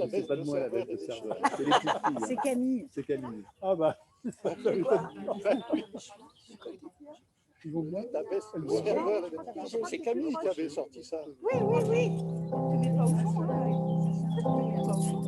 C'est pas de moi la veste de serveur, c'est les petites filles. C'est Camille. C'est Camille. Ah bah, ils vont bien. Ta veste de serveur, c'est Camille qui avait sorti ça. Oui, oui, oui. Tu mets pas au fond, hein. Tu mets pas au fond.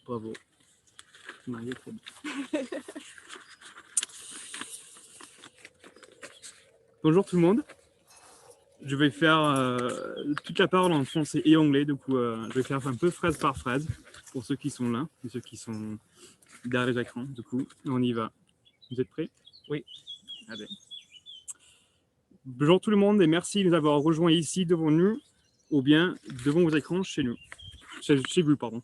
Bravo. Marie, très bien. Bonjour tout le monde. Je vais faire toute la parole en français et anglais, du coup je vais faire un peu phrase par phrase pour ceux qui sont là et ceux qui sont derrière les écrans. Du coup, on y va. Vous êtes prêts? Oui. Allez. Bonjour tout le monde et merci de nous avoir rejoints ici devant nous ou bien devant vos écrans chez nous. Chez vous, pardon.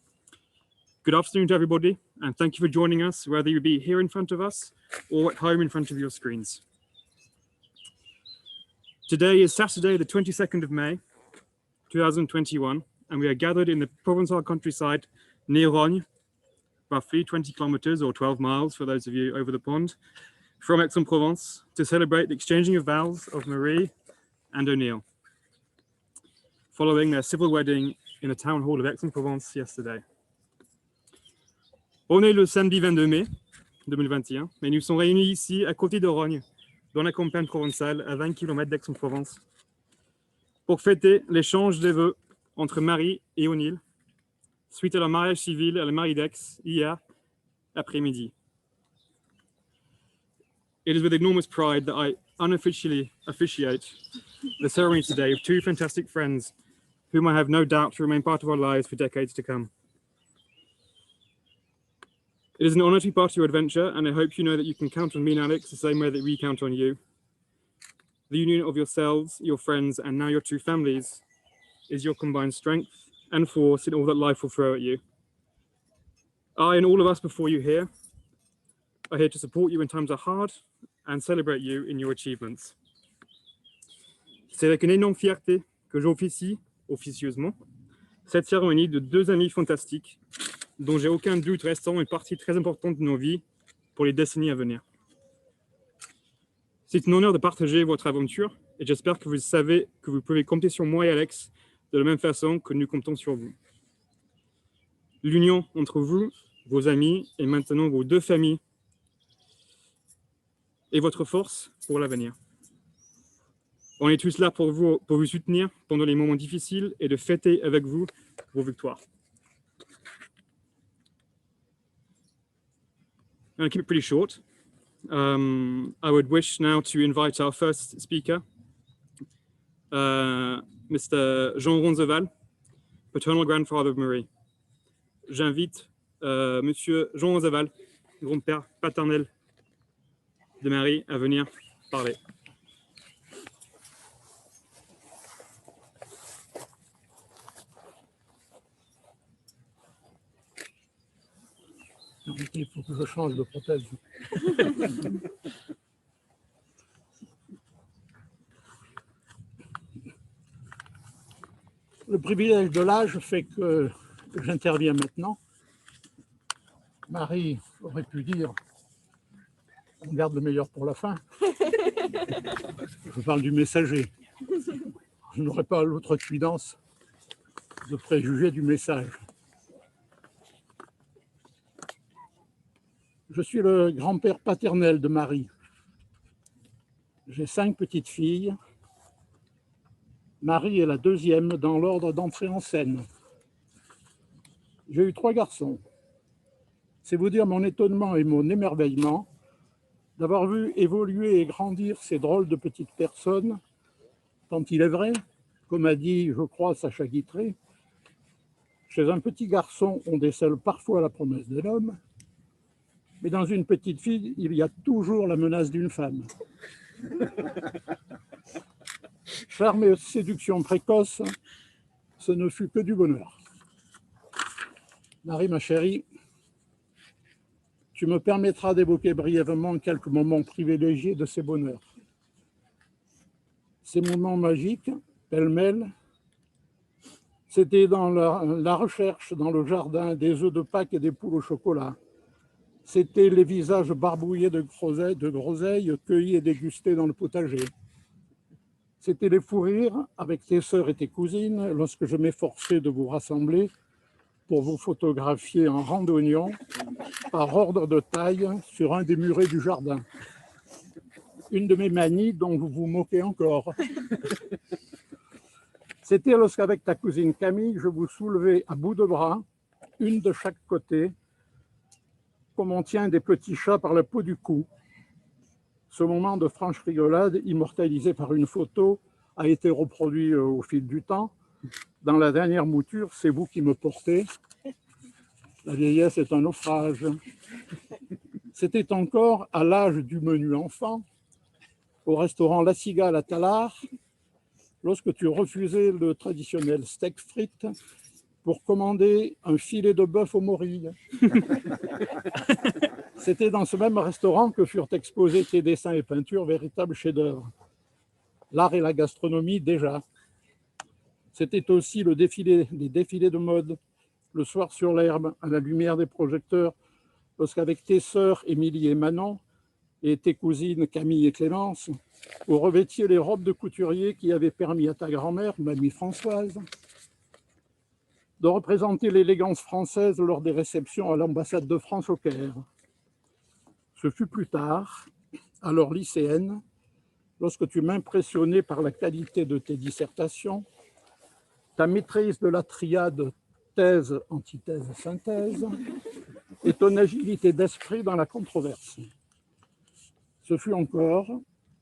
Good afternoon to everybody and thank you for joining us, whether you be here in front of us or at home in front of your screens. Today is Saturday, the 22nd of May, 2021, and we are gathered in the Provençal countryside near Rognes, roughly 20 kilometers or 12 miles for those of you over the pond, from Aix-en-Provence to celebrate the exchanging of vows of Marie and O'Neill, following their civil wedding in the town hall of Aix-en-Provence yesterday. On est le samedi 22 mai 2021, et nous sommes réunis ici à côté de Rognes, dans la campagne provençale, à 20 km d'Aix-en-Provence, pour fêter l'échange des vœux entre Marie et O'Neill, suite à leur mariage civil à la mairie d'Aix hier après-midi. It is with enormous pride that I unofficially officiate the ceremony today of two fantastic friends whom I have no doubt will remain part of our lives for decades to come. It is an honor to be part of your adventure, and I hope you know that you can count on me and Alex the same way that we count on you. The union of yourselves, your friends, and now your two families is your combined strength and force in all that life will throw at you. I and all of us before you here are here to support you when times are hard and celebrate you in your achievements. C'est avec une énorme fierté que j'officie, officieusement, cette cérémonie de deux amis fantastiques dont j'ai aucun doute restant une partie très importante de nos vies pour les décennies à venir. C'est un honneur de partager votre aventure et j'espère que vous savez que vous pouvez compter sur moi et Alex de la même façon que nous comptons sur vous. L'union entre vous, vos amis et maintenant vos deux familles est votre force pour l'avenir. On est tous là pour vous soutenir pendant les moments difficiles et de fêter avec vous vos victoires. I'll keep it pretty short. I would wish now to invite our first speaker, Mr. Jean Ronzeval, paternal grandfather of Marie. J'invite Monsieur Jean Ronzeval, grand-père paternel de Marie, à venir parler. Il faut que je change de prothèse. Le privilège de l'âge fait que j'interviens maintenant. Marie aurait pu dire on garde le meilleur pour la fin. Je parle du messager. Je n'aurai pas l'outrecuidance de préjuger du message. Je suis le grand-père paternel de Marie. J'ai 5 petites filles. Marie est la deuxième dans l'ordre d'entrée en scène. J'ai eu 3 garçons. C'est vous dire mon étonnement et mon émerveillement d'avoir vu évoluer et grandir ces drôles de petites personnes, tant il est vrai, comme a dit, je crois, Sacha Guitry, chez un petit garçon, on décèle parfois la promesse de l'homme, mais dans une petite fille, il y a toujours la menace d'une femme. Charme et séduction précoce, ce ne fut que du bonheur. Marie, ma chérie, tu me permettras d'évoquer brièvement quelques moments privilégiés de ces bonheurs. Ces moments magiques, pêle-mêle, c'était dans la recherche dans le jardin des œufs de Pâques et des poules au chocolat. C'était les visages barbouillés de groseilles cueillis et dégustés dans le potager. C'était les fous rires avec tes sœurs et tes cousines lorsque je m'efforçais de vous rassembler pour vous photographier en rang d'oignons par ordre de taille sur un des murets du jardin. Une de mes manies dont vous vous moquez encore. C'était lorsqu'avec ta cousine Camille, je vous soulevais à bout de bras, une de chaque côté, comme on tient des petits chats par la peau du cou. Ce moment de franche rigolade, immortalisé par une photo, a été reproduit au fil du temps. Dans la dernière mouture, c'est vous qui me portez. La vieillesse est un naufrage. C'était encore à l'âge du menu enfant, au restaurant La Cigale à Tallard, lorsque tu refusais le traditionnel steak frites pour commander un filet de bœuf aux morilles. C'était dans ce même restaurant que furent exposés tes dessins et peintures, véritables chefs-d'œuvre. L'art et la gastronomie déjà. C'était aussi les défilés de mode, le soir sur l'herbe, à la lumière des projecteurs, lorsqu'avec tes sœurs Émilie et Manon, et tes cousines Camille et Clémence, vous revêtiez les robes de couturier qui avaient permis à ta grand-mère, mamie Françoise, de représenter l'élégance française lors des réceptions à l'ambassade de France au Caire. Ce fut plus tard, alors lycéenne, lorsque tu m'impressionnais par la qualité de tes dissertations, ta maîtrise de la triade thèse, antithèse, synthèse, et ton agilité d'esprit dans la controverse. Ce fut encore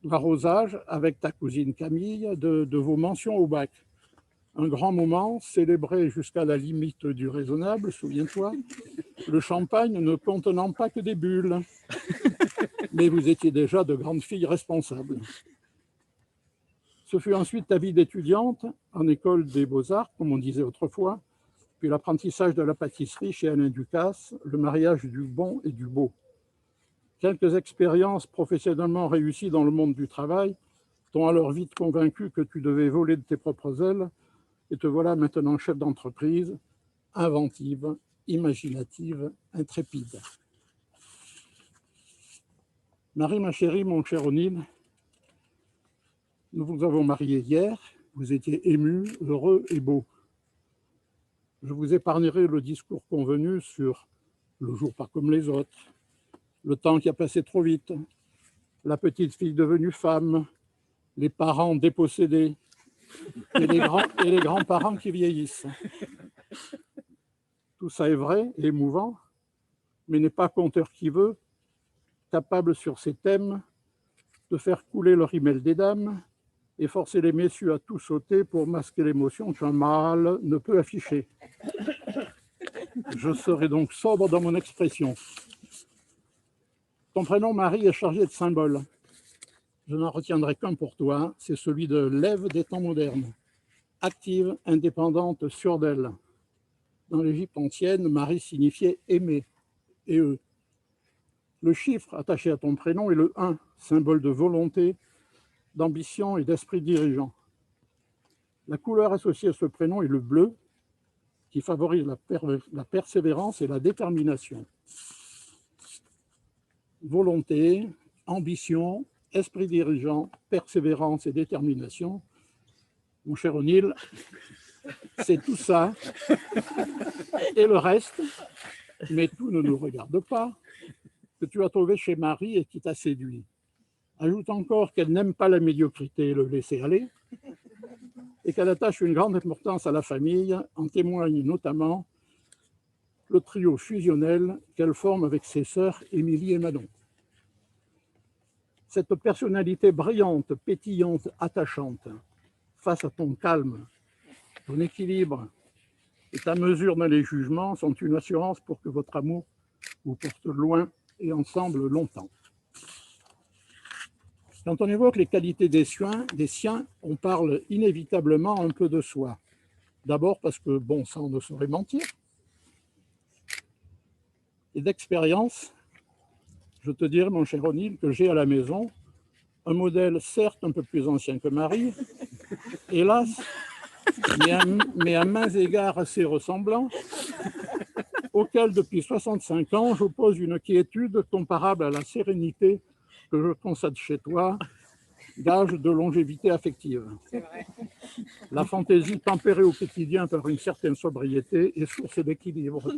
l'arrosage avec ta cousine Camille de vos mentions au bac. Un grand moment, célébré jusqu'à la limite du raisonnable, souviens-toi, le champagne ne contenant pas que des bulles. Mais vous étiez déjà de grandes filles responsables. Ce fut ensuite ta vie d'étudiante en école des beaux-arts, comme on disait autrefois, puis l'apprentissage de la pâtisserie chez Alain Ducasse, le mariage du bon et du beau. Quelques expériences professionnellement réussies dans le monde du travail t'ont alors vite convaincu que tu devais voler de tes propres ailes, et te voilà maintenant chef d'entreprise, inventive, imaginative, intrépide. Marie, ma chérie, mon cher O'Neill, nous vous avons mariés hier, vous étiez émus, heureux et beaux. Je vous épargnerai le discours convenu sur le jour pas comme les autres, le temps qui a passé trop vite, la petite fille devenue femme, les parents dépossédés et les grands-parents qui vieillissent. Tout ça est vrai et émouvant, mais n'est pas conteur qui veut, capable sur ces thèmes de faire couler le rimel des dames et forcer les messieurs à tout sauter pour masquer l'émotion qu'un mâle ne peut afficher. Je serai donc sobre dans mon expression. Ton prénom, Marie, est chargé de symboles. Je n'en retiendrai qu'un pour toi, c'est celui de l'Ève des temps modernes. Active, indépendante, sûre d'elle. Dans l'Égypte ancienne, Marie signifiait aimer, et eux. Le chiffre attaché à ton prénom est le 1, symbole de volonté, d'ambition et d'esprit dirigeant. La couleur associée à ce prénom est le bleu, qui favorise la persévérance et la détermination. Volonté, ambition, esprit dirigeant, persévérance et détermination. Mon cher O'Neill, c'est tout ça et le reste, mais tout ne nous regarde pas, que tu as trouvé chez Marie et qui t'a séduit. Ajoute encore qu'elle n'aime pas la médiocrité et le laisser-aller, et qu'elle attache une grande importance à la famille, en témoigne notamment le trio fusionnel qu'elle forme avec ses sœurs Émilie et Manon. Cette personnalité brillante, pétillante, attachante, face à ton calme, ton équilibre et ta mesure dans les jugements sont une assurance pour que votre amour vous porte loin et ensemble longtemps. Quand on évoque les qualités des siens, on parle inévitablement un peu de soi. D'abord parce que bon sang ne saurait mentir. Et d'expérience, je te dirais, mon cher O'Neill, que j'ai à la maison un modèle certes un peu plus ancien que Marie, hélas, mais à mains égards assez ressemblant, auquel depuis 65 ans j'oppose une quiétude comparable à la sérénité que je constate chez toi, gage de longévité affective. La fantaisie tempérée au quotidien par une certaine sobriété est source d'équilibre.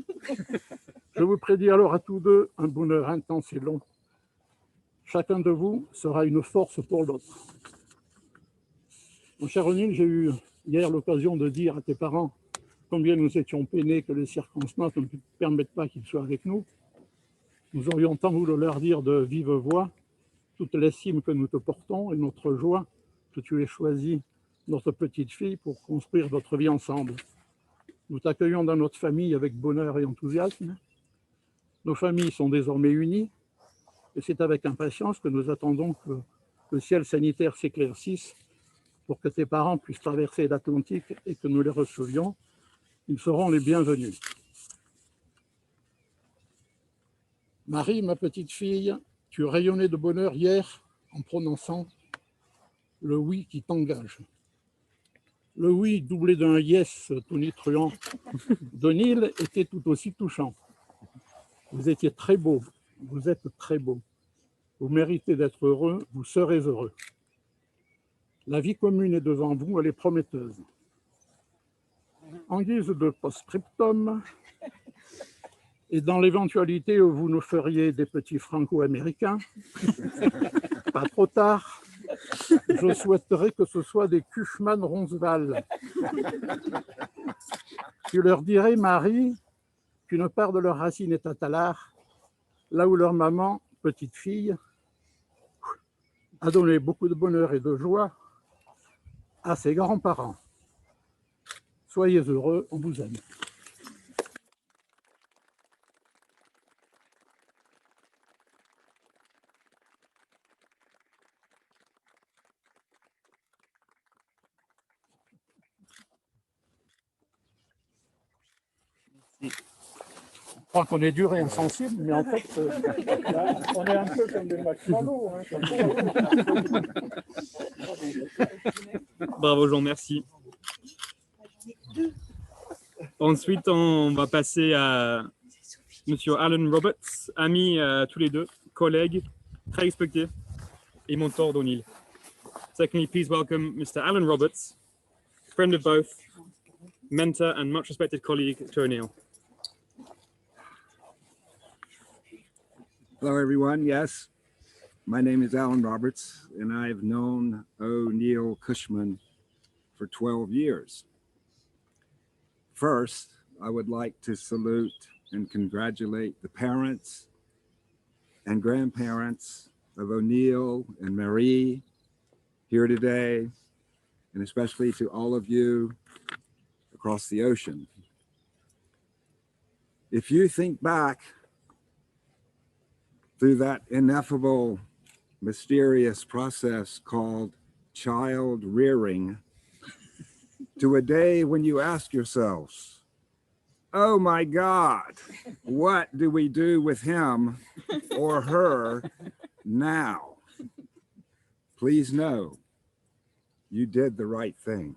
Je vous prédis alors à tous deux un bonheur intense et long. Chacun de vous sera une force pour l'autre. Mon cher O'Neill, j'ai eu hier l'occasion de dire à tes parents combien nous étions peinés que les circonstances ne permettent pas qu'ils soient avec nous. Nous aurions tant voulu leur dire de vive voix toute l'estime que nous te portons et notre joie que tu aies choisi notre petite fille pour construire votre vie ensemble. Nous t'accueillons dans notre famille avec bonheur et enthousiasme. Nos familles sont désormais unies et c'est avec impatience que nous attendons que le ciel sanitaire s'éclaircisse pour que tes parents puissent traverser l'Atlantique et que nous les recevions. Ils seront les bienvenus. Marie, ma petite fille, tu rayonnais de bonheur hier en prononçant le oui qui t'engage. Le oui doublé d'un yes tonitruant d'O'Neill était tout aussi touchant. Vous étiez très beau, vous êtes très beau. Vous méritez d'être heureux, vous serez heureux. La vie commune est devant vous, elle est prometteuse. En guise de post-scriptum, et dans l'éventualité où vous nous feriez des petits franco-américains, pas trop tard, je souhaiterais que ce soit des Cushman-Ronzval. Tu leur dirais, Marie, qu'une part de leur racine est à Talard, là où leur maman, petite fille, a donné beaucoup de bonheur et de joie à ses grands-parents. Soyez heureux, on vous aime. Je crois qu'on est dur et insensible, mais en fait, on est un peu comme des marshmallows. Bravo Jean, merci. Ensuite, on va passer à Monsieur Alan Roberts, ami tous les deux, collègue, très respecté, et mentor d'O'Neill. Secondly, please welcome Mr. Alan Roberts, friend of both, mentor and much respected colleague to O'Neill. Hello, everyone. Yes, my name is Alan Roberts, and I've known O'Neill Cushman for 12 years. First, I would like to salute and congratulate the parents and grandparents of O'Neill and Marie here today, and especially to all of you across the ocean. If you think back through that ineffable, mysterious process called child rearing, to a day when you ask yourselves, oh my God, what do we do with him or her now? Please know you did the right thing.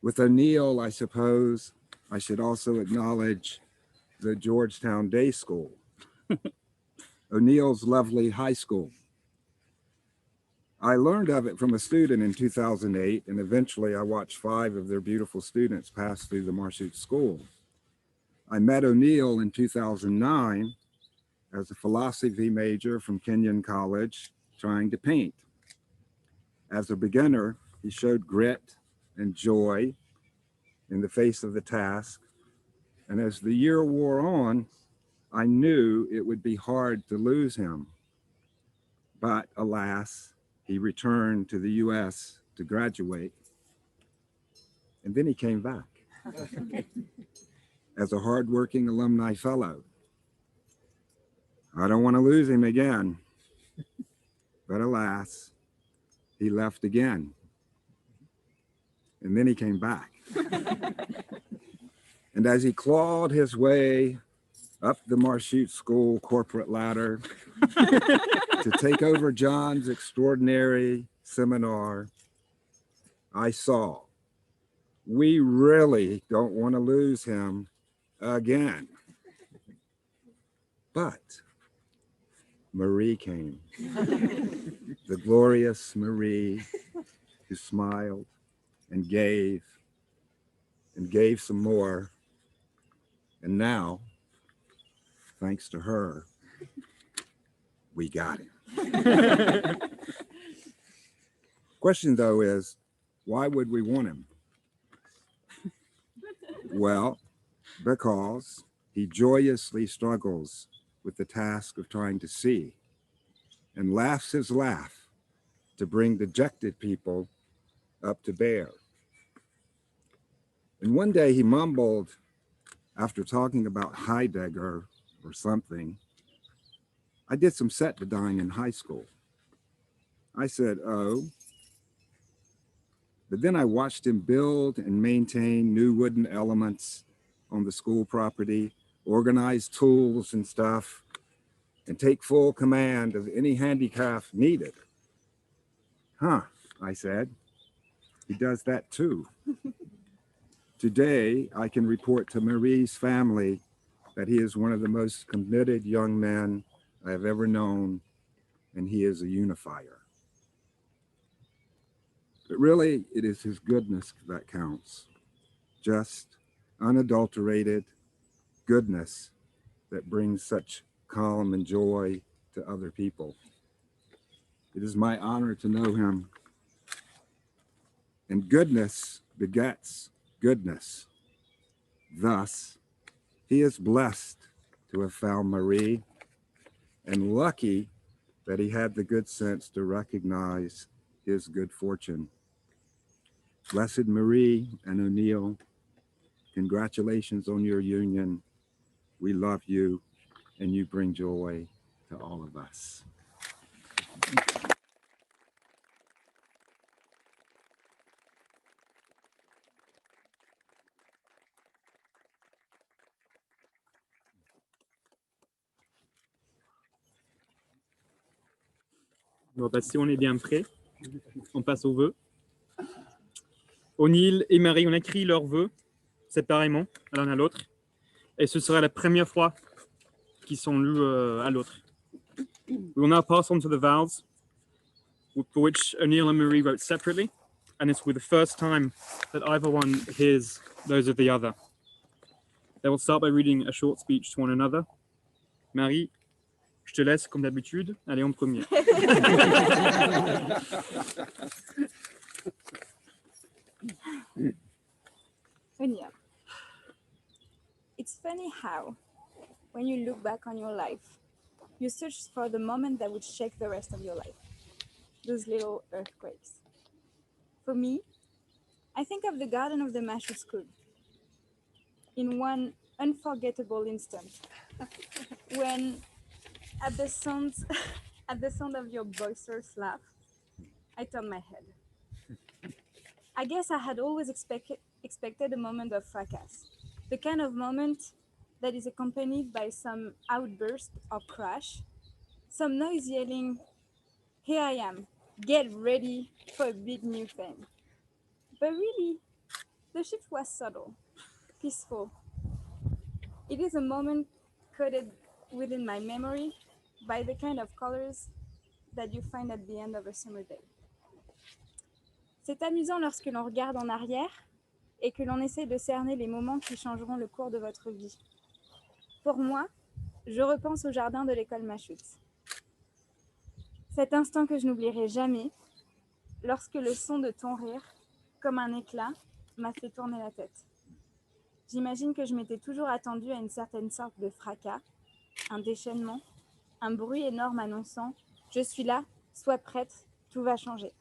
With O'Neill, I suppose I should also acknowledge the Georgetown Day School, O'Neill's lovely high school. I learned of it from a student in 2008, and eventually I watched 5 of their beautiful students pass through the Marshute School. I met O'Neill in 2009 as a philosophy major from Kenyon College, trying to paint. As a beginner, he showed grit and joy in the face of the task. And as the year wore on, I knew it would be hard to lose him. But alas, he returned to the US to graduate. And then he came back as a hardworking alumni fellow. I don't want to lose him again. But alas, he left again. And then he came back. And as he clawed his way up the Marshute School corporate ladder to take over John's extraordinary seminar, I saw we really don't want to lose him again. But Marie came, the glorious Marie, who smiled and gave some more. And now, thanks to her, we got him. Question though is, why would we want him? Well, because he joyously struggles with the task of trying to see and laughs his laugh to bring dejected people up to bear. And one day he mumbled, after talking about Heidegger or something, I did some set design in high school. I said, oh. But then I watched him build and maintain new wooden elements on the school property, organize tools and stuff, and take full command of any handicraft needed. Huh, I said, he does that too. Today, I can report to Marie's family that he is one of the most committed young men I have ever known, and he is a unifier. But really, it is his goodness that counts. Just unadulterated goodness that brings such calm and joy to other people. It is my honor to know him. And goodness begets goodness. Thus, he is blessed to have found Marie and lucky that he had the good sense to recognize his good fortune. Blessed Marie and O'Neill, congratulations on your union. We love you, and you bring joy to all of us. Bon, bah, si on est bien prêt, on passe aux vœux. O'Neill et Marie ont écrit leurs vœux séparément, l'un à l'autre. Et ce sera la première fois qu'ils sont lus à l'autre. We will now pass on to the vows, for which O'Neill and Marie wrote separately. And it's with the first time that either one hears those of the other. They will start by reading a short speech to one another. Marie, je te laisse comme d'habitude, aller en premier. O'Neill. It's funny how, when you look back on your life, you search for the moment that would shake the rest of your life. Those little earthquakes. For me, I think of the garden of the Mashut School. In one unforgettable instant, when at the sound of your boisterous laugh, I turned my head. I guess I had always expected a moment of fracas, the kind of moment that is accompanied by some outburst or crash, some noise yelling, "Here I am, get ready for a big new thing." But really, the shift was subtle, peaceful. It is a moment coded within my memory by the kind of colors that you find at the end of a summer day. C'est amusant lorsque l'on regarde en arrière et que l'on essaie de cerner les moments qui changeront le cours de votre vie. Pour moi, je repense au jardin de l'école Mashut. Cet instant que je n'oublierai jamais, lorsque le son de ton rire, comme un éclat, m'a fait tourner la tête. J'imagine que je m'étais toujours attendue à une certaine sorte de fracas, un déchaînement, un bruit énorme annonçant « Je suis là, sois prête, tout va changer ».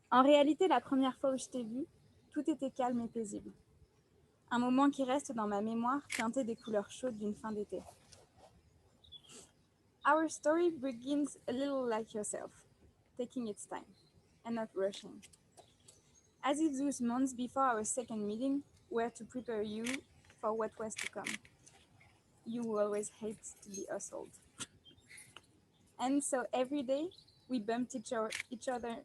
En réalité, la première fois où je t'ai vue, tout était calme et paisible. Un moment qui reste dans ma mémoire, teinté des couleurs chaudes d'une fin d'été. Our story begins a little like yourself, taking its time and not rushing. As if those months before our second meeting were to prepare you for what was to come. You who always hate to be hustled. And so every day we bumped each other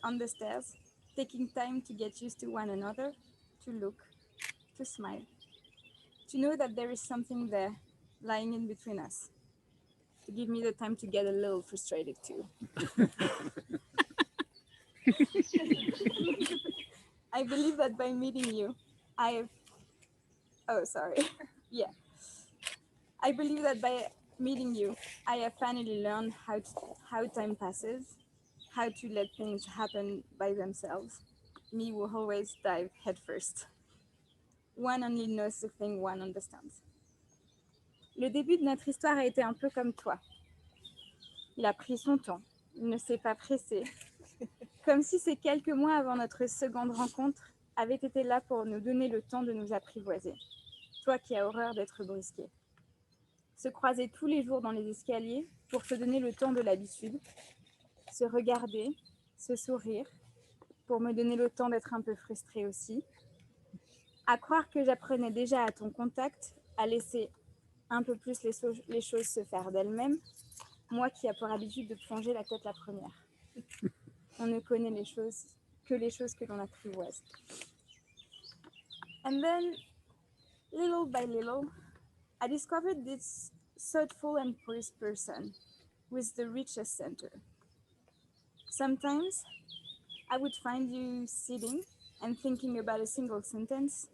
on the stairs, taking time to get used to one another, to look, to smile, to know that there is something there lying in between us, to give me the time to get a little frustrated too. I believe that by meeting you, I believe that by meeting you, I have finally learned how time passes, how to let things happen by themselves. Me who always dive headfirst. One only knows the thing one understands. Le début de notre histoire a été un peu comme toi. Il a pris son temps, il ne s'est pas pressé, comme si ces quelques mois avant notre seconde rencontre avaient été là pour nous donner le temps de nous apprivoiser. Toi qui as horreur d'être brusqué. Se croiser tous les jours dans les escaliers pour se donner le temps de l'habitude, se regarder, se sourire, pour me donner le temps d'être un peu frustrée aussi, à croire que j'apprenais déjà à ton contact, à laisser un peu plus les choses se faire d'elles-mêmes, moi qui a pour habitude de plonger la tête la première. On ne connaît les choses que l'on apprivoise. And then, little by little, I discovered this thoughtful and poised person with the richest center. Sometimes, I would find you sitting and thinking about a single sentence,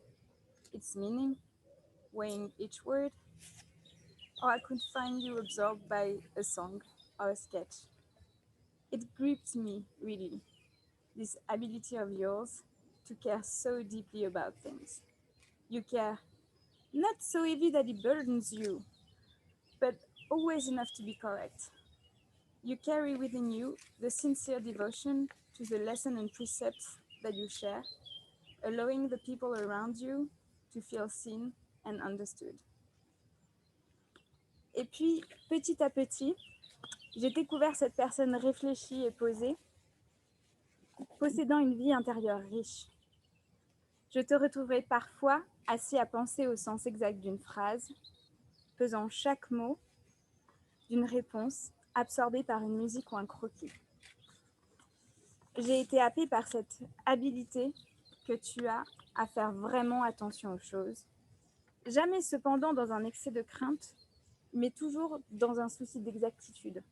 its meaning, weighing each word, or I could find you absorbed by a song or a sketch. It gripped me, really, this ability of yours to care so deeply about things. You care not so heavy that it burdens you, but always enough to be correct. You carry within you the sincere devotion to the lesson and precepts that you share, allowing the people around you to feel seen and understood. Et puis, petit à petit, j'ai découvert cette personne réfléchie et posée, possédant une vie intérieure riche. Je te retrouverai parfois assis à penser au sens exact d'une phrase, pesant chaque mot d'une réponse, absorbée par une musique ou un croquis. J'ai été happée par cette habilité que tu as à faire vraiment attention aux choses, jamais cependant dans un excès de crainte, mais toujours dans un souci d'exactitude.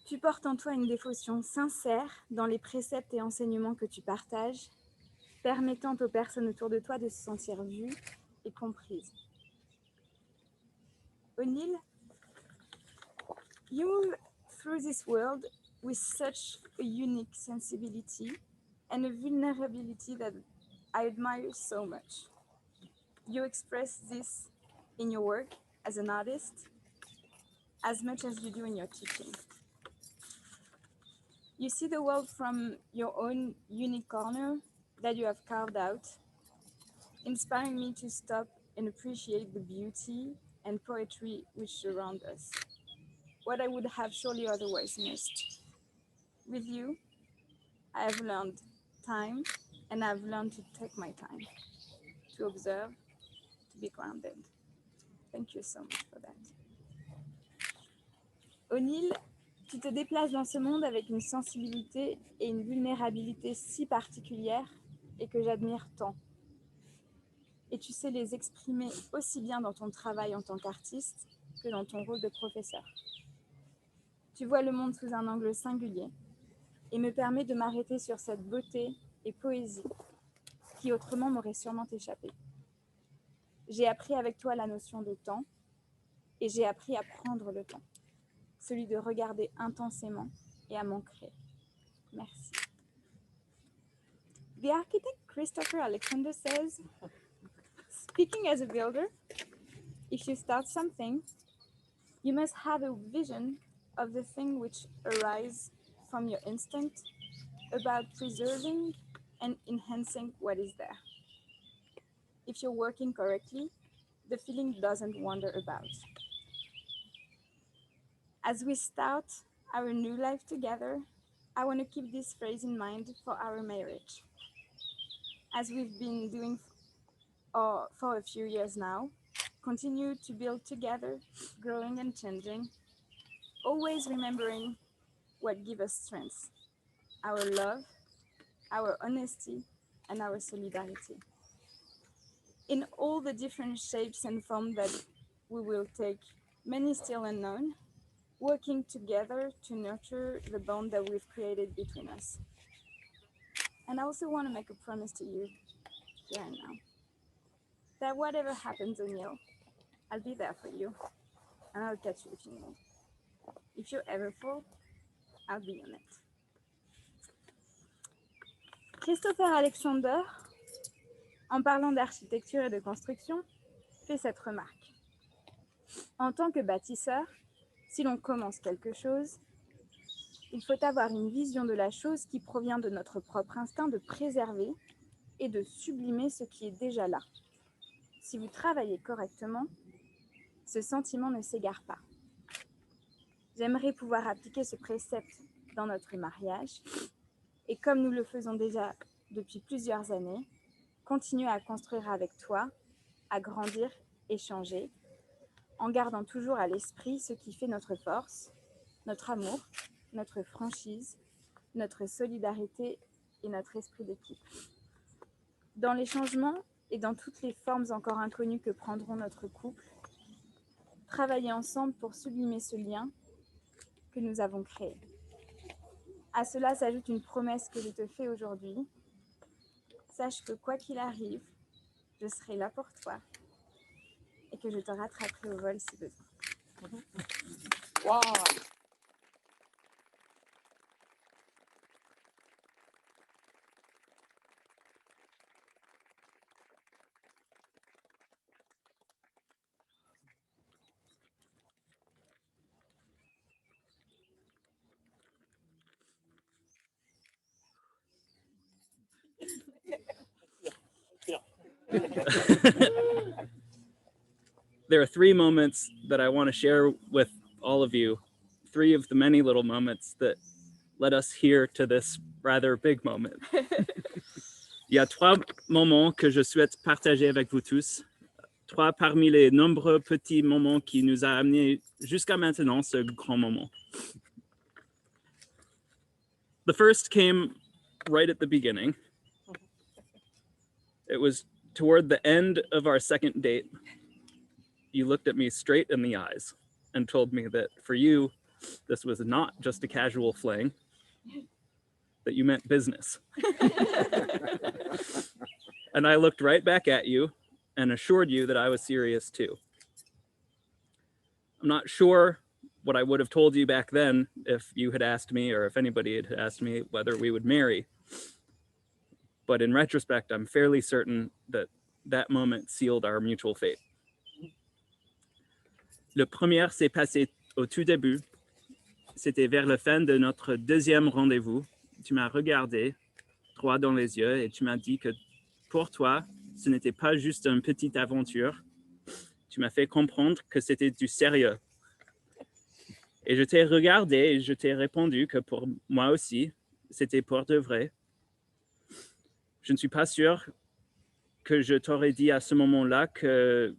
Tu portes en toi une dévotion sincère dans les préceptes et enseignements que tu partages, permettant aux personnes autour de toi de se sentir vues et comprises. O'Neill, you move through this world with such a unique sensibility and a vulnerability that I admire so much. You express this in your work as an artist as much as you do in your teaching. You see the world from your own unique corner that you have carved out, inspiring me to stop and appreciate the beauty and poetry which surround us, what I would have surely otherwise missed. With you, I have learned time, and I've learned to take my time, to observe, to be grounded. Thank you so much for that. O'Neill, tu te déplaces dans ce monde avec une sensibilité et une vulnérabilité si particulières et que j'admire tant. Et tu sais les exprimer aussi bien dans ton travail en tant qu'artiste que dans ton rôle de professeur. Tu vois le monde sous un angle singulier et me permet de m'arrêter sur cette beauté et poésie qui autrement m'aurait sûrement échappé. J'ai appris avec toi la notion de temps et j'ai appris à prendre le temps, celui de regarder intensément et à m'ancrer. Merci. The architect Christopher Alexander says, speaking as a builder, if you start something, you must have a vision of the thing which arises from your instinct about preserving and enhancing what is there. If you're working correctly, the feeling doesn't wander about. As we start our new life together, I want to keep this phrase in mind for our marriage. As we've been doing for a few years now, continue to build together, growing and changing, always remembering what gives us strength, our love, our honesty, and our solidarity. In all the different shapes and forms that we will take, many still unknown, working together to nurture the bond that we've created between us. And I also want to make a promise to you here and now, that whatever happens, O'Neill, I'll be there for you, and I'll catch you if you need. If you ever fall, I'll be on it. Christopher Alexander, en parlant d'architecture et de construction, fait cette remarque. En tant que bâtisseur, si l'on commence quelque chose, il faut avoir une vision de la chose qui provient de notre propre instinct de préserver et de sublimer ce qui est déjà là. Si vous travaillez correctement, ce sentiment ne s'égare pas. J'aimerais pouvoir appliquer ce précepte dans notre mariage et comme nous le faisons déjà depuis plusieurs années, continuer à construire avec toi, à grandir et changer, en gardant toujours à l'esprit ce qui fait notre force, notre amour, notre franchise, notre solidarité et notre esprit d'équipe. Dans les changements et dans toutes les formes encore inconnues que prendront notre couple, travailler ensemble pour sublimer ce lien que nous avons créé. À cela s'ajoute une promesse que je te fais aujourd'hui. Sache que quoi qu'il arrive, je serai là pour toi et que je te rattraperai au vol si besoin. Wow. There are three moments that I want to share with all of you, three of the many little moments that led us here to this rather big moment. Il y a trois moments que je souhaite partager avec vous tous, trois parmi les nombreux petits moments qui nous a amenés jusqu'à maintenant ce grand moment. The first came right at the beginning. It was toward the end of our second date. You looked at me straight in the eyes and told me that for you, this was not just a casual fling, that you meant business. And I looked right back at you and assured you that I was serious too. I'm not sure what I would have told you back then if you had asked me, or if anybody had asked me, whether we would marry. But in retrospect, I'm fairly certain that that moment sealed our mutual fate. Le premier s'est passé au tout début. C'était vers la fin de notre deuxième rendez-vous. Tu m'as regardé droit dans les yeux et tu m'as dit que pour toi, ce n'était pas juste une petite aventure. Tu m'as fait comprendre que c'était du sérieux. Et je t'ai regardé et je t'ai répondu que pour moi aussi, c'était pour de vrai. Je ne suis pas sûr que je t'aurais dit à ce moment-là que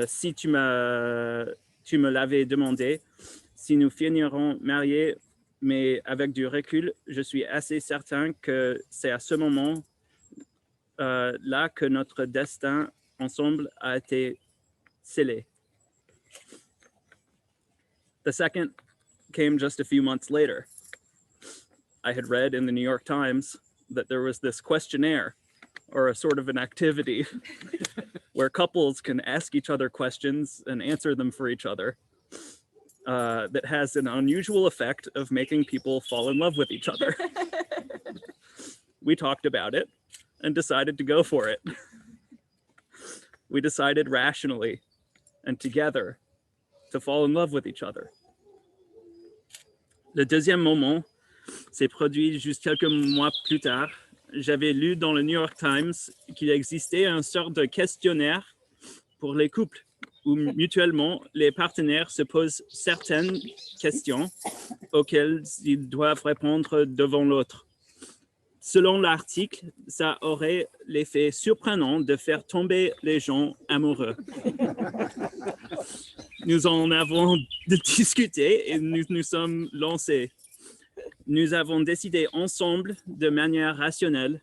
si tu me l'avais demandé, si nous finirons mariés, mais avec du recul, je suis assez certain que c'est à ce moment-là que notre destin ensemble a été scellé. The second came just a few months later. I had read in the New York Times that there was this questionnaire, or a sort of an activity where couples can ask each other questions and answer them for each other, that has an unusual effect of making people fall in love with each other. We talked about it and decided to go for it. We decided rationally and together to fall in love with each other. Le deuxième moment s'est produit juste quelques mois plus tard. J'avais lu dans le New York Times qu'il existait une sorte de questionnaire pour les couples où mutuellement les partenaires se posent certaines questions auxquelles ils doivent répondre devant l'autre. Selon l'article, ça aurait l'effet surprenant de faire tomber les gens amoureux. Nous en avons discuté et nous nous sommes lancés. Nous avons décidé ensemble, de manière rationnelle,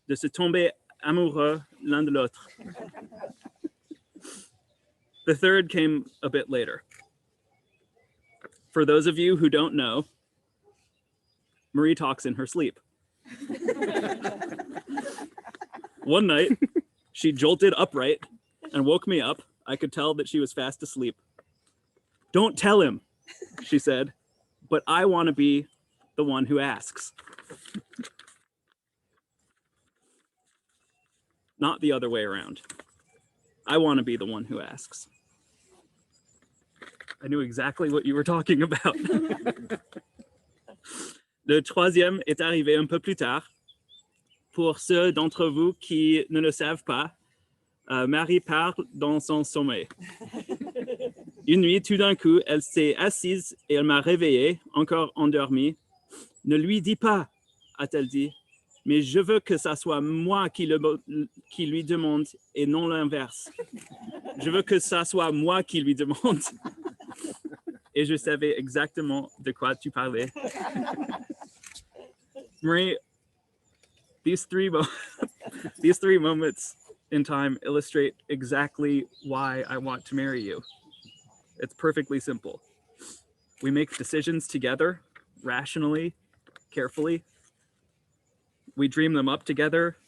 de se tomber amoureux l'un de l'autre. The third came a bit later. For those of you who don't know, Marie talks in her sleep. One night, she jolted upright and woke me up. I could tell that she was fast asleep. Don't tell him, she said, but I want to be the one who asks. Not the other way around. I want to be the one who asks. I knew exactly what you were talking about. Le troisième est arrivé un peu plus tard. Pour ceux d'entre vous qui ne le savent pas, Marie parle dans son sommeil. Une nuit, tout d'un coup, elle s'est assise et elle m'a réveillé, encore endormie. Ne lui dis pas, a-t-elle dit, mais je veux que ça soit moi qui lui demande et non l'inverse. Je veux que ça soit moi qui lui demande. Et je savais exactement de quoi tu parlais. Marie, these three moments in time illustrate exactly why I want to marry you. It's perfectly simple. We make decisions together, rationally, carefully. We dream them up together,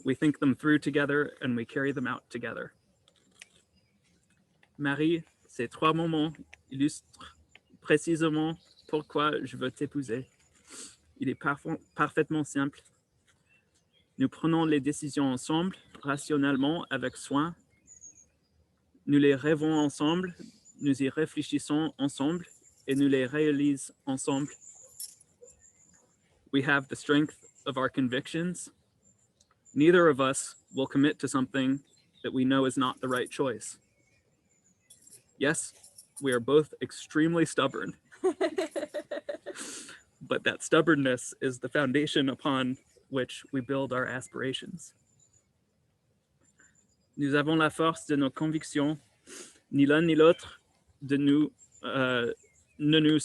we think them through together, and we carry them out together. Marie, ces trois moments illustrent précisément pourquoi je veux t'épouser. Il est parfaitement simple. Nous prenons les décisions ensemble, rationnellement, avec soin. Nous les rêvons ensemble, nous y réfléchissons ensemble et nous les réalisons ensemble. We have the strength of our convictions, neither of us will commit to something that we know is not the right choice. Yes, we are both extremely stubborn, but that stubbornness is the foundation upon which we build our aspirations. Nous avons la force de nos convictions, ni l'un ni l'autre de nous ne nous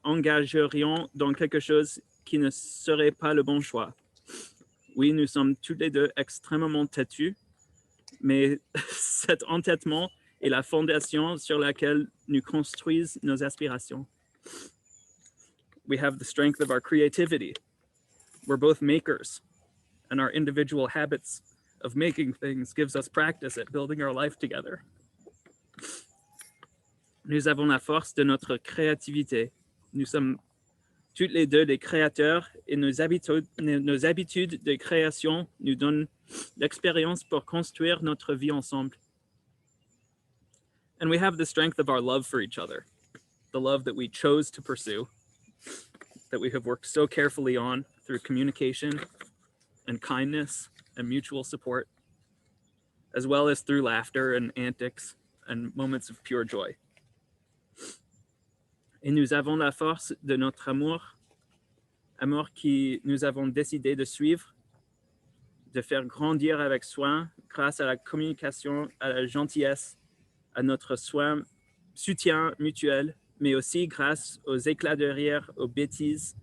engagerions dans quelque chose qui ne serait pas le bon choix. Oui, nous sommes tous les deux extrêmement têtus, mais cet entêtement est la fondation sur laquelle nous construisons nos aspirations. We have the strength of our creativity. We're both makers, and our individual habits of making things gives us practice at building our life together. Nous avons la force de notre créativité. Nous sommes toutes les deux des créateurs et nos habitudes de création nous donnent l'expérience pour construire notre vie ensemble. And we have the strength of our love for each other, the love that we chose to pursue, that we have worked so carefully on through communication and kindness and mutual support, as well as through laughter and antics and moments of pure joy. Et nous avons la force de notre amour, amour qui nous avons décidé de suivre, de faire grandir avec soin grâce à la communication, à la gentillesse, à notre soutien mutuel, mais aussi grâce aux éclats de rire, aux bêtises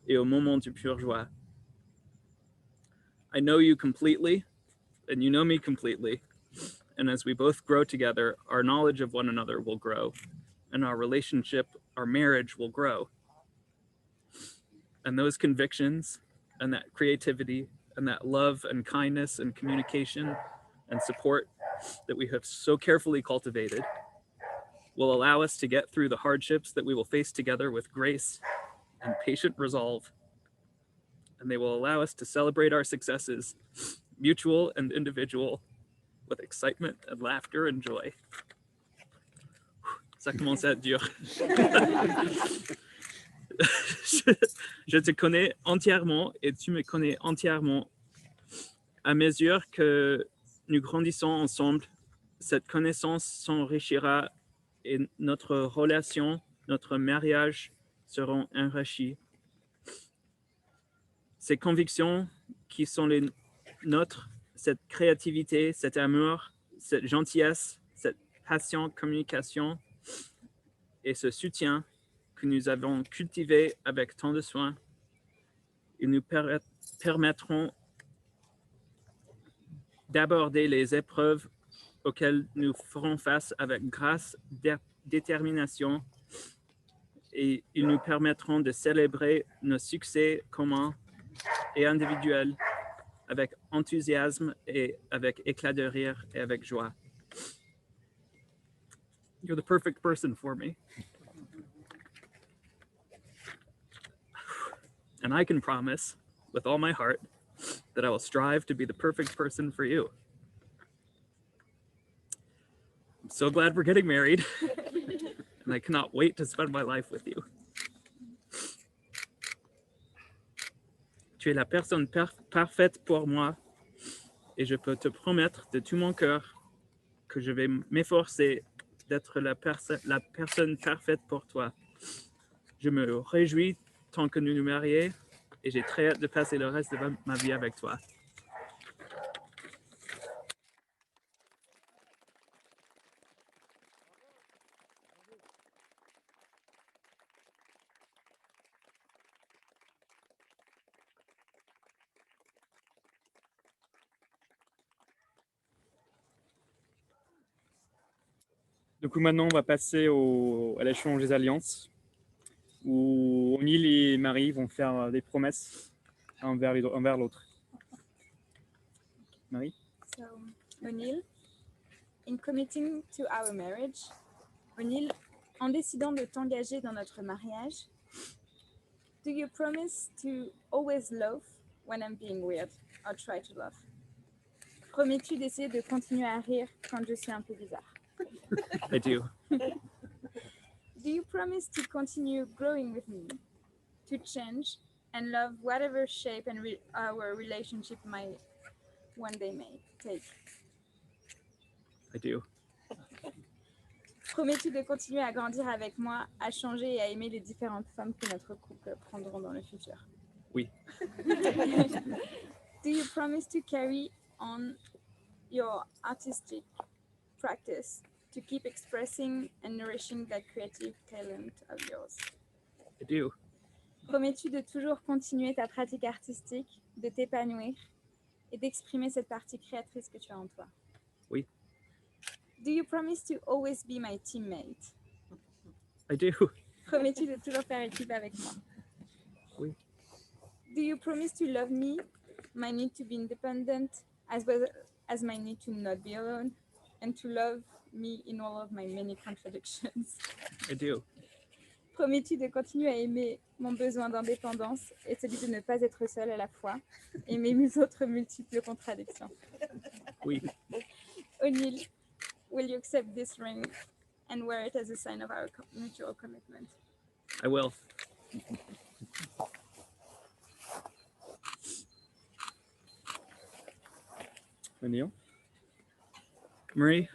et aux moments de pure joie. I know you completely, and you know me completely, and as we both grow together, our knowledge of one another will grow, and our relationship, our marriage will grow. And those convictions and that creativity and that love and kindness and communication and support that we have so carefully cultivated will allow us to get through the hardships that we will face together with grace and patient resolve. And they will allow us to celebrate our successes, mutual and individual, with excitement and laughter and joy. Ça commence à être dur. Je te connais entièrement et tu me connais entièrement. À mesure que nous grandissons ensemble, cette connaissance s'enrichira et notre relation, notre mariage seront enrichis. Ces convictions qui sont les nôtres, cette créativité, cet amour, cette gentillesse, cette passion, communication et ce soutien que nous avons cultivé avec tant de soin, ils nous permettront d'aborder les épreuves auxquelles nous ferons face avec grâce, détermination, et ils nous permettront de célébrer nos succès communs et individuels avec enthousiasme et avec éclat de rire et avec joie. You're the perfect person for me. And I can promise with all my heart that I will strive to be the perfect person for you. I'm so glad we're getting married, and I cannot wait to spend my life with you. Tu es la personne parfaite pour moi, et je peux te promettre de tout mon cœur que je vais m'efforcer d'être la personne parfaite pour toi. Je me réjouis tant que nous nous marions, et j'ai très hâte de passer le reste de ma vie avec toi. Du coup, maintenant, on va passer à l'échange des alliances, où O'Neill et Marie vont faire des promesses envers l'autre. Marie? So, O'Neill, in committing to our marriage, O'Neill, en décidant de t'engager dans notre mariage, do you promise to always love when I'm being weird, or try to love? Promets-tu d'essayer de continuer à rire quand je suis un peu bizarre? I do. Do you promise to continue growing with me, to change and love whatever shape and our relationship might one day may take. I do. Promets-tu de continuer à grandir avec moi, à changer et à aimer les différentes femmes que notre couple prendront dans le futur? Oui. Do you promise to carry on your artistic practice, to keep expressing and nourishing that creative talent of yours? I do. Promets-tu de toujours continuer ta pratique artistique, de t'épanouir et d'exprimer cette partie créatrice que tu as en toi? Oui. Do you promise to always be my teammate? I do. Promets-tu de toujours faire équipe avec moi? Oui. Do you promise to love me, my need to be independent, as well as my need to not be alone, and to love me in all of my many contradictions? I do. Promets-tu de continuer à aimer mon besoin d'indépendance et celui de ne pas être seule à la fois, aimer mes autres multiples contradictions? Oui. O'Neill, will you accept this ring and wear it as a sign of our mutual commitment? I will. O'Neill. Marie,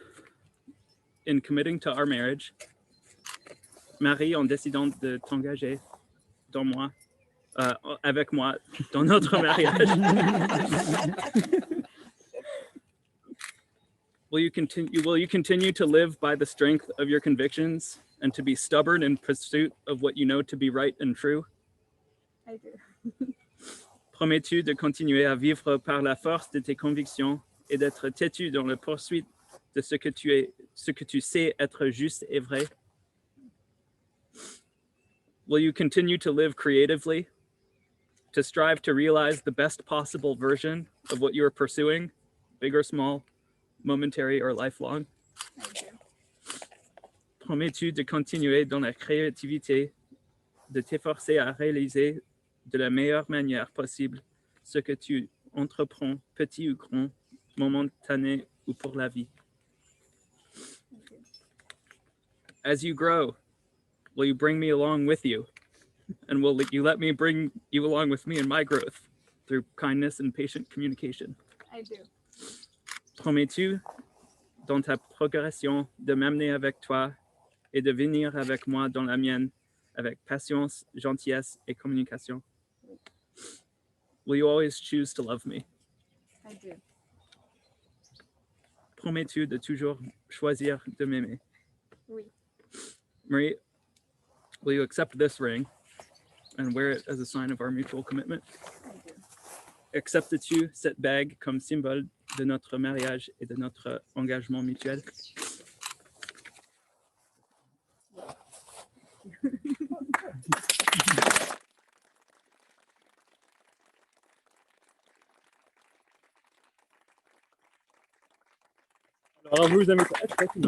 in committing to our marriage, Marie, en décidant de t'engager dans moi, avec moi, dans notre mariage, will you continue to live by the strength of your convictions and to be stubborn in pursuit of what you know to be right and true? I do. Promets-tu de continuer à vivre par la force de tes convictions et d'être têtu dans la poursuite de ce que tu sais être juste et vrai? Will you continue to live creatively, to strive to realize the best possible version of what you are pursuing, big or small, momentary or lifelong? I do. Promets-tu de continuer dans la créativité, de t'efforcer à réaliser de la meilleure manière possible ce que tu entreprends, petit ou grand, momentané ou pour la vie? As you grow, will you bring me along with you? And will you let me bring you along with me in my growth through kindness and patient communication? I do. Promets-tu, dans ta progression, de m'amener avec toi et de venir avec moi dans la mienne avec patience, gentillesse et communication? Will you always choose to love me? I do. Promets-tu de toujours choisir de m'aimer? Oui. Marie, will you accept this ring and wear it as a sign of our mutual commitment? I do. Acceptes-tu cette bague comme symbole de notre mariage et de notre engagement mutuel? Alors, vous avez... Ah, c'est pas fini.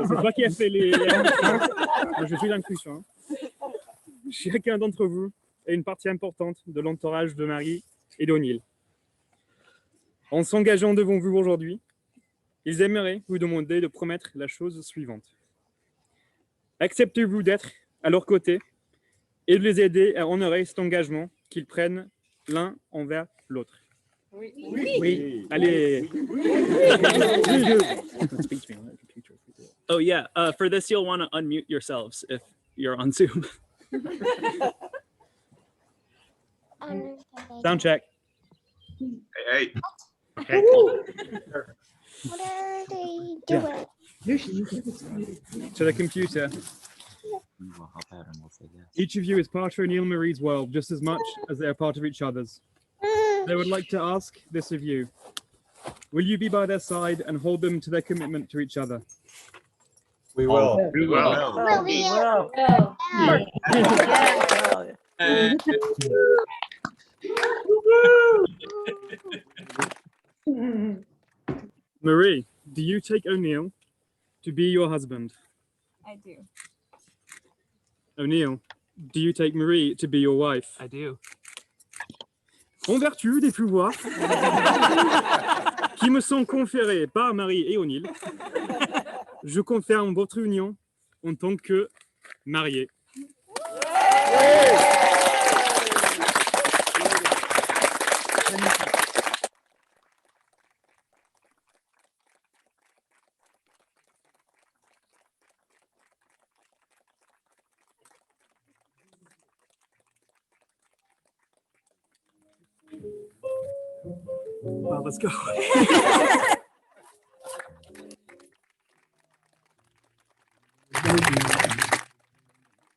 C'est toi qui as fait les... Moi, je suis l'inclusion. Chacun d'entre vous est une partie importante de l'entourage de Marie et d'O'Neill. En s'engageant devant vous aujourd'hui, ils aimeraient vous demander de promettre la chose suivante. Acceptez-vous d'être à leur côté et de les aider à honorer cet engagement qu'ils prennent l'un envers l'autre? Oui. Oui. Allez. Oh yeah, for this you'll want to unmute yourselves if you're on Zoom. Sound check. Hey, Okay. What are they doing? To the computer. Each of you is part of O'Neill Marie's world just as much as they are part of each other's. They would like to ask this of you. Will you be by their side and hold them to their commitment to each other? We will. we will. Will we? Marie, do you take O'Neill to be your husband? I do. O'Neill, do you take Marie to be your wife? I do. En vertu des pouvoirs qui me sont conférés par Marie et O'Neill, je confirme votre union en tant que mariés. Well, let's go.